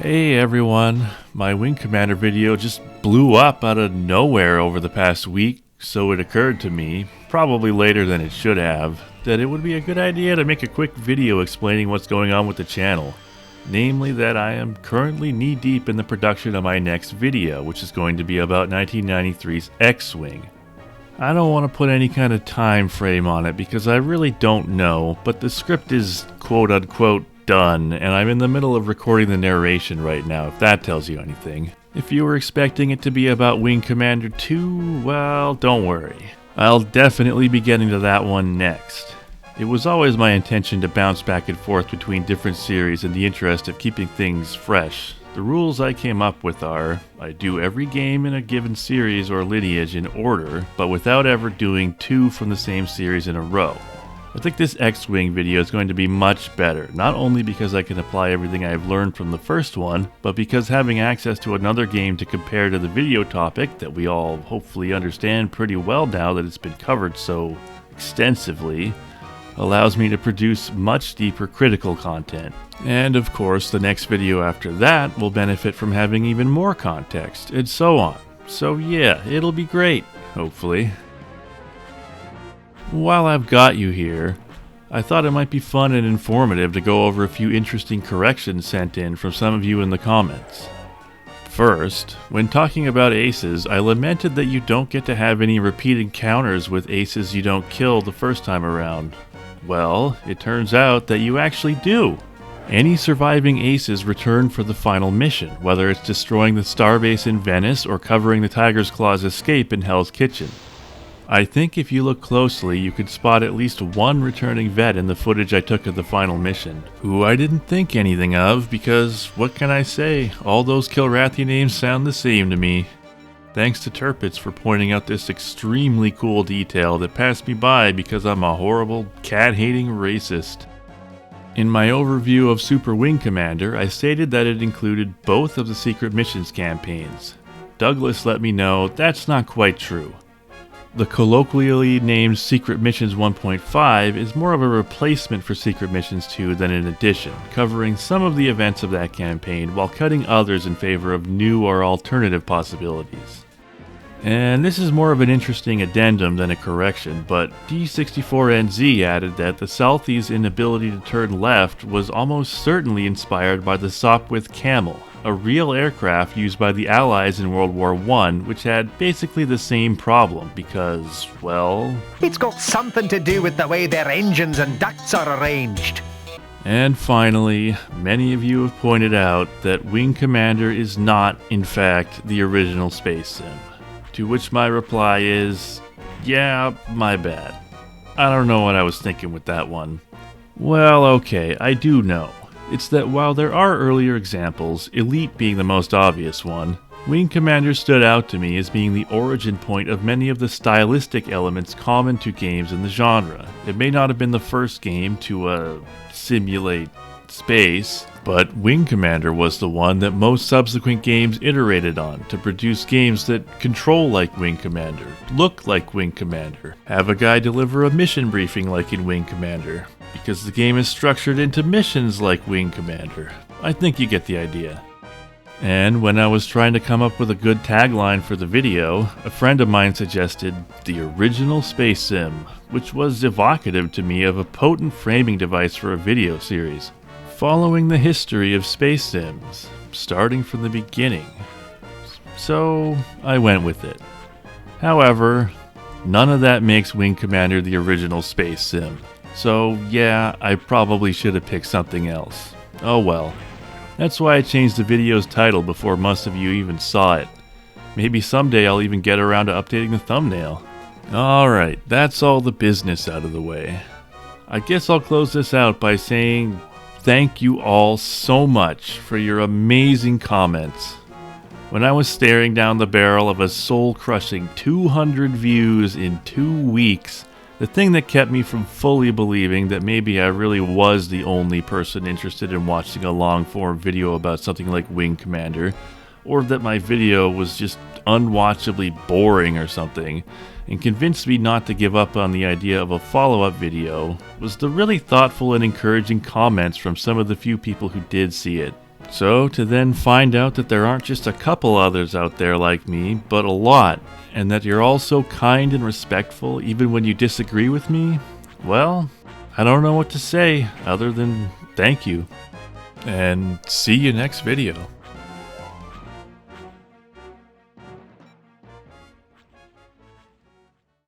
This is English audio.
Hey everyone, my Wing Commander video just blew up out of nowhere over the past week, so it occurred to me, probably later than it should have, that it would be a good idea to make a quick video explaining what's going on with the channel. Namely that I am currently knee-deep in the production of my next video, which is going to be about 1993's X-Wing. I don't want to put any kind of time frame on it because I really don't know, but the script is quote-unquote done, and I'm in the middle of recording the narration right now, if that tells you anything. If you were expecting it to be about Wing Commander 2, well, don't worry. I'll definitely be getting to that one next. It was always my intention to bounce back and forth between different series in the interest of keeping things fresh. The rules I came up with are, I do every game in a given series or lineage in order, but without ever doing two from the same series in a row. I think this X-Wing video is going to be much better, not only because I can apply everything I've learned from the first one, but because having access to another game to compare to the video topic that we all hopefully understand pretty well now that it's been covered so extensively, allows me to produce much deeper critical content. And of course, the next video after that will benefit from having even more context, and so on. So yeah, it'll be great, hopefully. While I've got you here, I thought it might be fun and informative to go over a few interesting corrections sent in from some of you in the comments. First, when talking about aces, I lamented that you don't get to have any repeat encounters with aces you don't kill the first time around. Well, it turns out that you actually do. Any surviving aces return for the final mission, whether it's destroying the starbase in Venice or covering the Tiger's Claw's escape in Hell's Kitchen. I think if you look closely, you could spot at least one returning vet in the footage I took of the final mission, who I didn't think anything of because, what can I say, all those Kilrathi names sound the same to me. Thanks to Turpitz for pointing out this extremely cool detail that passed me by because I'm a horrible, cat-hating racist. In my overview of Super Wing Commander, I stated that it included both of the Secret Missions campaigns. Douglas let me know that's not quite true. The colloquially named Secret Missions 1.5 is more of a replacement for Secret Missions 2 than an addition, covering some of the events of that campaign while cutting others in favor of new or alternative possibilities. And this is more of an interesting addendum than a correction, but D64NZ added that the Southie's inability to turn left was almost certainly inspired by the Sopwith Camel, a real aircraft used by the Allies in World War I, which had basically the same problem because, well... it's got something to do with the way their engines and ducts are arranged. And finally, many of you have pointed out that Wing Commander is not, in fact, the original space sim. To which my reply is, yeah, my bad. I don't know what I was thinking with that one. Well, okay, I do know. It's that while there are earlier examples, Elite being the most obvious one, Wing Commander stood out to me as being the origin point of many of the stylistic elements common to games in the genre. It may not have been the first game to, simulate space, but Wing Commander was the one that most subsequent games iterated on to produce games that control like Wing Commander, look like Wing Commander, have a guy deliver a mission briefing like in Wing Commander, because the game is structured into missions like Wing Commander. I think you get the idea. And when I was trying to come up with a good tagline for the video, a friend of mine suggested the original space sim, which was evocative to me of a potent framing device for a video series, following the history of space sims, starting from the beginning. So I went with it. However, none of that makes Wing Commander the original space sim. So yeah, I probably should have picked something else. Oh well. That's why I changed the video's title before most of you even saw it. Maybe someday I'll even get around to updating the thumbnail. Alright, that's all the business out of the way. I guess I'll close this out by saying thank you all so much for your amazing comments. When I was staring down the barrel of a soul-crushing 200 views in 2 weeks, the thing that kept me from fully believing that maybe I really was the only person interested in watching a long-form video about something like Wing Commander, or that my video was just unwatchably boring or something, and convinced me not to give up on the idea of a follow-up video, was the really thoughtful and encouraging comments from some of the few people who did see it. So to then find out that there aren't just a couple others out there like me, but a lot, and that you're all so kind and respectful even when you disagree with me, well, I don't know what to say other than thank you. And see you next video.